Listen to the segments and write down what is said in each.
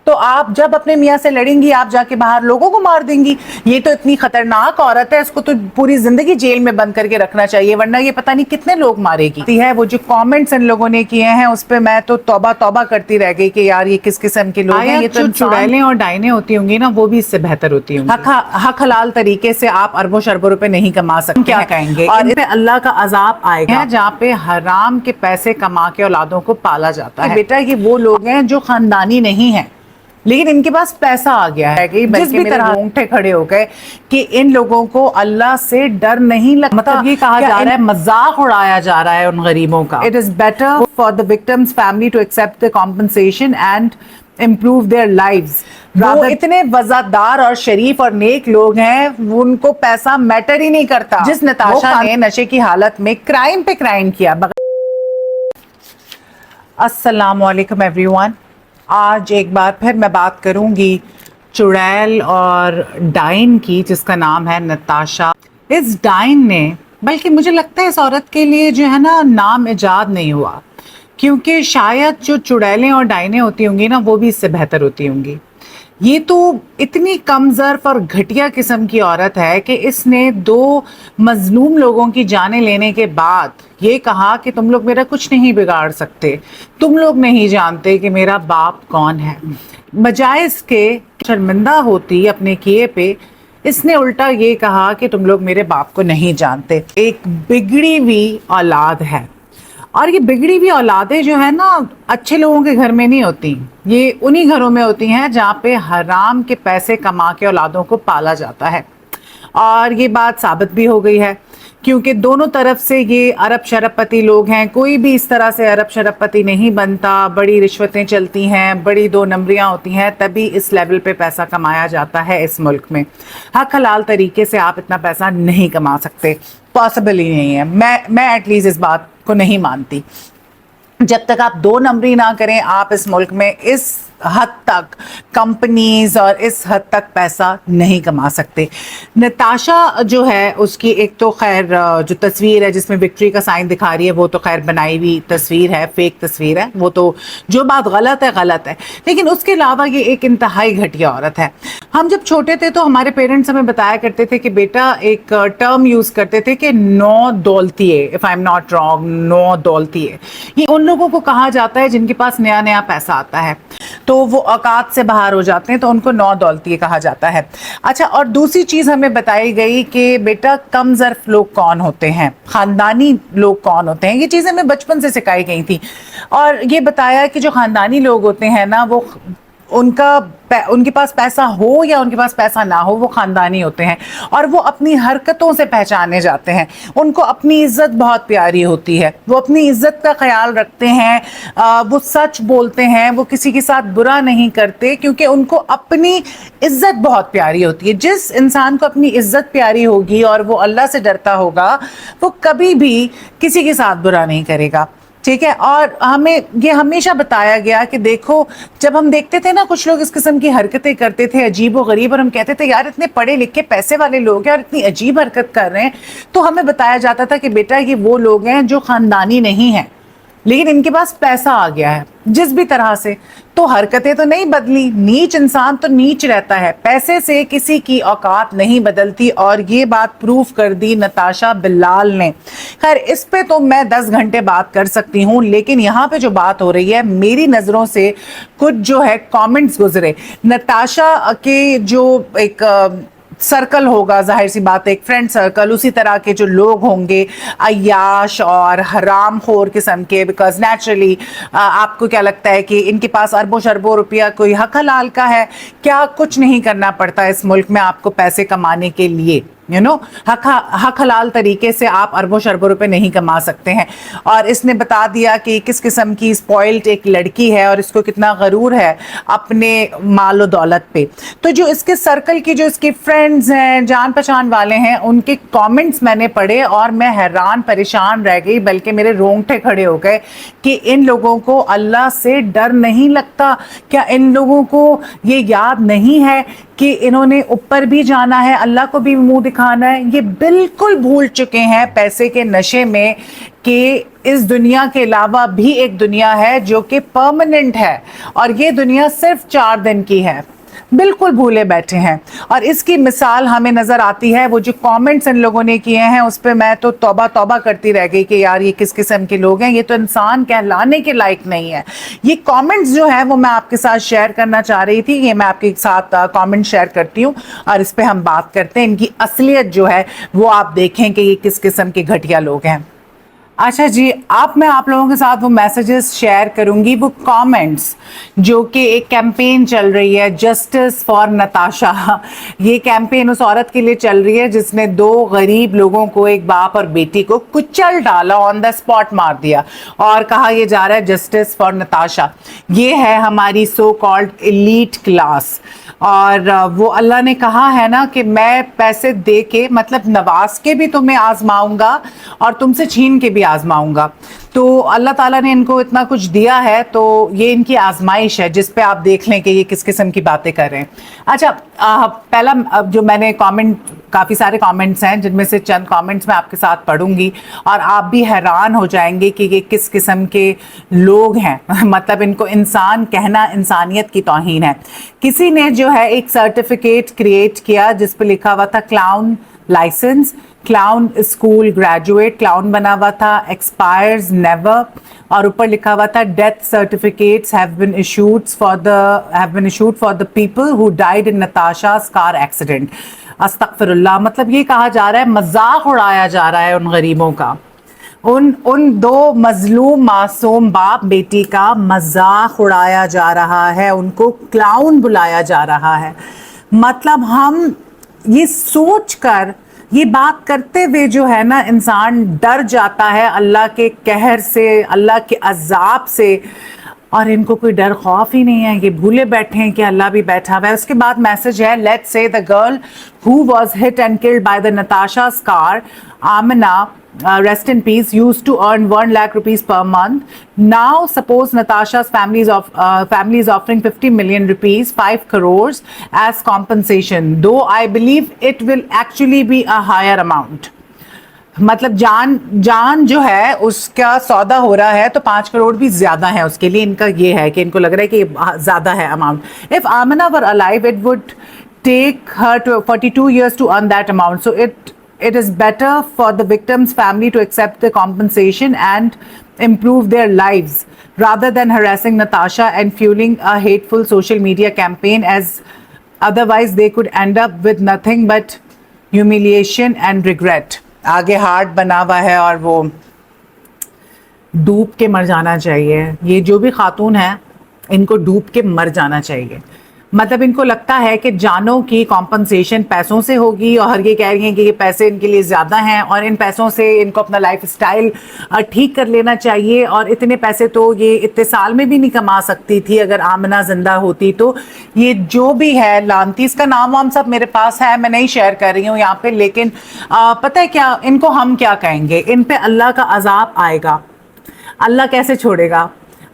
تو آپ جب اپنے میاں سے لڑیں گی آپ جا کے باہر لوگوں کو مار دیں گی. یہ تو اتنی خطرناک عورت ہے, اس کو تو پوری زندگی جیل میں بند کر کے رکھنا چاہیے, ورنہ یہ پتہ نہیں کتنے لوگ مارے گی. ہے وہ جو کامنٹس ان لوگوں نے کیے ہیں اس پہ میں تو توبہ توبہ کرتی رہ گئی کہ یار یہ کس قسم کے لوگ ہیں. یہ تو چڑیلیں اور ڈائنیں ہوتی ہوں گی نا, وہ بھی اس سے بہتر ہوتی ہوں گی. حق حلال طریقے سے آپ اربوں شربوں روپے نہیں کما سکتے. کیا کہیں گے, اور ان پہ اللہ کا عذاب آئے گا جہاں پہ حرام کے پیسے کما کے اولادوں کو پالا جاتا ہے. بیٹا یہ وہ لوگ ہیں جو خاندانی نہیں ہیں لیکن ان کے پاس پیسہ آ گیا ہے, جس بھی طرح رونگٹے کھڑے ہو گئے کہ ان لوگوں کو اللہ سے ڈر نہیں لگتا. مطلب یہ کہا جا رہا ہے, مذاق اڑایا جا رہا ہے ان غریبوں کا. It is better for the victim's family to accept the compensation and improve their lives. وہ اتنے وزادار اور شریف اور نیک لوگ ہیں, ان کو پیسہ میٹر ہی نہیں کرتا. جس نتاشا نے نشے کی حالت میں کرائم پہ کرائم کیا. السلام علیکم ایوری ون. آج ایک بار پھر میں بات کروں گی چڑیل اور ڈائن کی, جس کا نام ہے نتاشا. اس ڈائن نے, بلکہ مجھے لگتا ہے اس عورت کے لیے جو ہے نا نام ایجاد نہیں ہوا, کیونکہ شاید جو چڑیلیں اور ڈائنیں ہوتی ہوں گی نا وہ بھی اس سے بہتر ہوتی ہوں گی. یہ تو اتنی کم ظرف اور گھٹیا قسم کی عورت ہے کہ اس نے 2 مظلوم لوگوں کی جانیں لینے کے بعد یہ کہا کہ تم لوگ میرا کچھ نہیں بگاڑ سکتے, تم لوگ نہیں جانتے کہ میرا باپ کون ہے. بجائے اس کے شرمندہ ہوتی اپنے کیے پہ, اس نے الٹا یہ کہا کہ تم لوگ میرے باپ کو نہیں جانتے. ایک بگڑی ہوئی اولاد ہے, اور یہ بگڑی ہوئی اولادیں جو ہے نا اچھے لوگوں کے گھر میں نہیں ہوتی, یہ انہی گھروں میں ہوتی ہیں جہاں پہ حرام کے پیسے کما کے اولادوں کو پالا جاتا ہے. اور یہ بات ثابت بھی ہو گئی ہے, کیونکہ دونوں طرف سے یہ ارب شرب پتی لوگ ہیں. کوئی بھی اس طرح سے ارب شرب پتی نہیں بنتا, بڑی رشوتیں چلتی ہیں, بڑی 2 نمبریاں ہوتی ہیں, تبھی اس لیول پہ پیسہ کمایا جاتا ہے اس ملک میں. حق حلال طریقے سے آپ اتنا پیسہ نہیں کما سکتے, پاسبل ہی نہیں ہے. میں ایٹ لیسٹ اس بات کو نہیں مانتی. جب تک آپ 2 نمبری نہ کریں آپ اس ملک میں اس حد تک کمپنیز اور اس حد تک پیسہ نہیں کما سکتے. نتاشا جو ہے اس کی ایک تو خیر جو تصویر ہے جس میں وکٹری کا سائن دکھا رہی ہے وہ تو خیر بنائی ہوئی تصویر ہے, فیک تصویر ہے, وہ تو جو بات غلط ہے غلط ہے. لیکن اس کے علاوہ یہ ایک انتہائی گھٹیا عورت ہے. ہم جب چھوٹے تھے تو ہمارے پیرنٹس ہمیں بتایا کرتے تھے کہ بیٹا ایک ٹرم یوز کرتے تھے کہ نو دولتیے, if I am not wrong, نو دولتیے. یہ ان لوگوں کو کہا جاتا ہے جن کے پاس نیا نیا پیسہ آتا ہے تو وہ اوقات سے باہر ہو جاتے ہیں, تو ان کو 9 دولتیے کہا جاتا ہے. اچھا, اور دوسری چیز ہمیں بتائی گئی کہ بیٹا کم ظرف لوگ کون ہوتے ہیں, خاندانی لوگ کون ہوتے ہیں. یہ چیزیں ہمیں بچپن سے سکھائی گئی تھی, اور یہ بتایا کہ جو خاندانی لوگ ہوتے ہیں نا وہ ان کے پاس پیسہ ہو یا ان کے پاس پیسہ نہ ہو وہ خاندانی ہوتے ہیں, اور وہ اپنی حرکتوں سے پہچانے جاتے ہیں. ان کو اپنی عزت بہت پیاری ہوتی ہے, وہ اپنی عزت کا خیال رکھتے ہیں, وہ سچ بولتے ہیں, وہ کسی کے ساتھ برا نہیں کرتے, کیونکہ ان کو اپنی عزت بہت پیاری ہوتی ہے. جس انسان کو اپنی عزت پیاری ہوگی اور وہ اللہ سے ڈرتا ہوگا وہ کبھی بھی کسی کے ساتھ برا نہیں کرے گا. ٹھیک ہے, اور ہمیں یہ ہمیشہ بتایا گیا کہ دیکھو جب ہم دیکھتے تھے نا کچھ لوگ اس قسم کی حرکتیں کرتے تھے عجیب و غریب, اور ہم کہتے تھے یار اتنے پڑھے لکھے پیسے والے لوگ ہیں اور اتنی عجیب حرکت کر رہے ہیں, تو ہمیں بتایا جاتا تھا کہ بیٹا یہ وہ لوگ ہیں جو خاندانی نہیں ہیں لیکن ان کے پاس پیسہ آ گیا ہے جس بھی طرح سے, تو حرکتیں تو نہیں بدلی. نیچ انسان تو نیچ رہتا ہے, پیسے سے کسی کی اوقات نہیں بدلتی, اور یہ بات پروف کر دی نتاشا بلال نے. خیر اس پہ تو میں 10 گھنٹے بات کر سکتی ہوں, لیکن یہاں پہ جو بات ہو رہی ہے میری نظروں سے کچھ جو ہے کامنٹس گزرے. نتاشا کے جو ایک سرکل ہوگا, ظاہر سی بات ہے ایک فرینڈ سرکل, اسی طرح کے جو لوگ ہوں گے عیاش اور حرام خور قسم کے, بیکاز نیچرلی آپ کو کیا لگتا ہے کہ ان کے پاس اربوں شربوں روپیہ کوئی حق حلال کا ہے کیا؟ کچھ نہیں کرنا پڑتا اس ملک میں آپ کو پیسے کمانے کے لیے. حق حلال طریقے سے آپ اربوں شربوں روپے نہیں کما سکتے ہیں. اور اس نے بتا دیا کہ کس قسم کی اسپوائلڈ ایک لڑکی ہے اور اس کو کتنا غرور ہے اپنے مال و دولت پہ. تو جو اس کے سرکل کی جو اس کے فرینڈز ہیں, جان پہچان والے ہیں, ان کے کامنٹس میں نے پڑھے اور میں حیران پریشان رہ گئی, بلکہ میرے رونگٹے کھڑے ہو گئے کہ ان لوگوں کو اللہ سے ڈر نہیں لگتا. کیا ان لوگوں کو یہ یاد نہیں ہے کہ انہوں نے اوپر بھی جانا ہے, اللہ کو بھی منہ دکھانا ہے. یہ بالکل بھول چکے ہیں پیسے کے نشے میں کہ اس دنیا کے علاوہ بھی ایک دنیا ہے جو کہ پرماننٹ ہے, اور یہ دنیا صرف 4 دن کی ہے. بالکل بھولے بیٹھے ہیں. اور اس کی مثال ہمیں نظر آتی ہے, وہ جو کامنٹس ان لوگوں نے کیے ہیں اس پہ میں تو توبہ توبہ کرتی رہ گئی کہ یار یہ کس قسم کے لوگ ہیں, یہ تو انسان کہلانے کے لائق نہیں ہے. یہ کامنٹس جو ہیں وہ میں آپ کے ساتھ شیئر کرنا چاہ رہی تھی, یہ میں آپ کے ساتھ کامنٹ شیئر کرتی ہوں اور اس پہ ہم بات کرتے ہیں. ان کی اصلیت جو ہے وہ آپ دیکھیں کہ یہ کس قسم کے گھٹیا لوگ ہیں. اچھا جی, اب میں آپ لوگوں کے ساتھ وہ میسیجز شیئر کروں گی, وہ کامنٹس جو کہ ایک کیمپین چل رہی ہے جسٹس فار نتاشا. یہ کیمپین اس عورت کے لیے چل رہی ہے جس نے 2 غریب لوگوں کو, ایک باپ اور بیٹی کو, کچل ڈالا, آن دا اسپاٹ مار دیا, اور کہا یہ جا رہا ہے جسٹس فار نتاشا. یہ ہے ہماری سو کالڈ ایلیٹ کلاس. اور وہ اللہ نے کہا ہے نا کہ میں پیسے دے کے, مطلب نواز کے بھی تمہیں آزماؤں گا اور تم سے چھین کے بھی آزماؤں گا. تو اللہ تعالیٰ نے ان کو اتنا کچھ دیا ہے, تو یہ ان کی آزمائش ہے جس پہ آپ دیکھ لیں کہ یہ کس قسم کی باتیں کر رہے ہیں. اچھا, پہلا جو میں نے کامنٹ, کافی سارے کامنٹس ہیں جن میں سے چند کامنٹس میں آپ کے ساتھ پڑھوں گی اور آپ بھی حیران ہو جائیں گے کہ یہ کس قسم کے لوگ ہیں. مطلب ان کو انسان کہنا انسانیت کی توہین ہے. کسی نے جو ہے ایک سرٹیفکیٹ کریٹ کیا جس پہ لکھا ہوا تھا clown license, clown school graduate, clown بنا ہوا تھا, ایکسپائرز نیور, اور اوپر لکھا ہوا تھا death certificates have been issued for the people who died in Natasha's car accident. استغفر اللہ. مطلب یہ کہا جا رہا ہے, مذاق اڑایا جا رہا ہے ان غریبوں کا, ان 2 مظلوم معصوم باپ بیٹی کا مذاق اڑایا جا رہا ہے, ان کو کلاؤن بلایا جا رہا ہے. مطلب ہم یہ سوچ کر, یہ بات کرتے ہوئے جو ہے نا انسان ڈر جاتا ہے اللہ کے قہر سے, اللہ کے عذاب سے, اور ان کو کوئی ڈر خوف ہی نہیں ہے. یہ بھولے بیٹھے ہیں کہ اللہ بھی بیٹھا ہوا ہے. اس کے بعد میسج ہے, let's say the girl who was hit and killed by the Natasha's car, Amina, rest in peace, used to earn 1 lakh rupees per month. Now suppose Natasha's family is offering 50 million rupees, 5 crores as compensation, though I believe it will actually be a higher amount. مطلب جان جو ہے اس کا سودا ہو رہا ہے تو 5 کروڑ بھی زیادہ ہے اس کے لیے. ان کا یہ ہے کہ ان کو لگ رہا ہے کہ زیادہ ہے amount. If Amina were alive, it would take her to 42 years to earn that amount. So it is better for the victim's family to accept the compensation and improve their lives rather than harassing Natasha and fueling a hateful social media campaign, as otherwise they could end up with nothing but humiliation and regret. آگے heart بنا ہوا ہے اور وہ ڈوب کے مر جانا چاہیے. یہ جو بھی خاتون ہیں ان کو ڈوب کے مر جانا چاہیے. مطلب ان کو لگتا ہے کہ جانوں کی کمپنسیشن پیسوں سے ہوگی, اور یہ کہہ رہی ہیں کہ یہ پیسے ان کے لیے زیادہ ہیں اور ان پیسوں سے ان کو اپنا لائف اسٹائل ٹھیک کر لینا چاہیے, اور اتنے پیسے تو یہ اتنے سال میں بھی نہیں کما سکتی تھی اگر آمنہ زندہ ہوتی. تو یہ جو بھی ہے لانتی, اس کا نام وام سب میرے پاس ہے, میں نہیں شیئر کر رہی ہوں یہاں پہ, لیکن پتہ ہے کیا, ان کو ہم کیا کہیں گے, ان پہ اللہ کا عذاب آئے گا. اللہ کیسے چھوڑے گا؟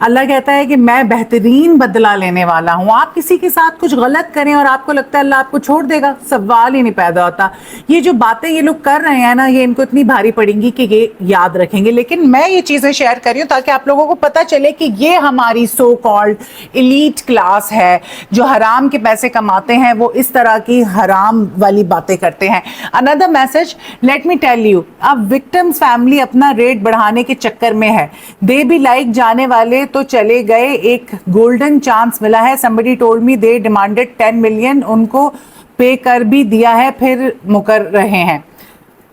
اللہ کہتا ہے کہ میں بہترین بدلہ لینے والا ہوں. آپ کسی کے ساتھ کچھ غلط کریں اور آپ کو لگتا ہے اللہ آپ کو چھوڑ دے گا, سوال ہی نہیں پیدا ہوتا. یہ جو باتیں یہ لوگ کر رہے ہیں نا, یہ ان کو اتنی بھاری پڑیں گی کہ یہ یاد رکھیں گے. لیکن میں یہ چیزیں شیئر کر رہی ہوں تاکہ آپ لوگوں کو پتہ چلے کہ یہ ہماری سو کالڈ ایلیٹ کلاس ہے جو حرام کے پیسے کماتے ہیں, وہ اس طرح کی حرام والی باتیں کرتے ہیں. اندر message, let me tell you, اب وکٹمز فیملی اپنا ریٹ بڑھانے کے چکر میں ہے. دے بھی لائک جانے والے تو چلے گئے, ایک گولڈن چانس ملا ہے. somebody told me they demanded 10 million, ان کو پے کر بھی دیا ہے, پھر مکر رہے ہیں.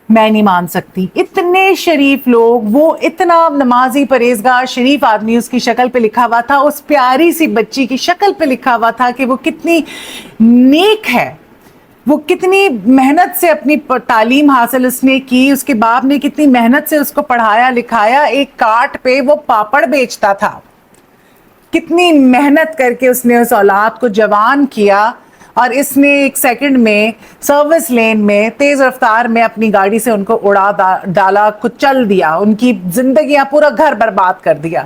میں نہیں مان سکتی, اتنے شریف لوگ, وہ اتنا نمازی پرہیزگار شریف آدمی, اس کی شکل پہ لکھا ہوا تھا, اس پیاری سی بچی کی شکل پہ لکھا ہوا تھا کہ وہ کتنی نیک ہے, وہ کتنی محنت سے اپنی تعلیم حاصل اس نے کی, اس کے باپ نے کتنی محنت سے اس کو پڑھایا لکھایا. ایک کارٹ پہ وہ پاپڑ بیچتا تھا, کتنی محنت کر کے اس نے اس اولاد کو جوان کیا, اور اس نے ایک سیکنڈ میں سروس لین میں تیز رفتار میں اپنی گاڑی سے ان کو اڑا ڈالا, کچل دیا, ان کی زندگیاں, پورا گھر برباد کر دیا.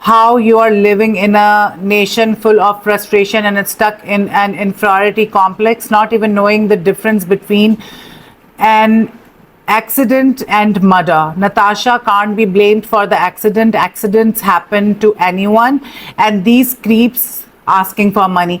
how you are living in a nation full of frustration and it's stuck in an inferiority complex, not even knowing the difference between an accident and murder. Natasha can't be blamed for the accident. Accidents happen to anyone and these creeps asking for money.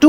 2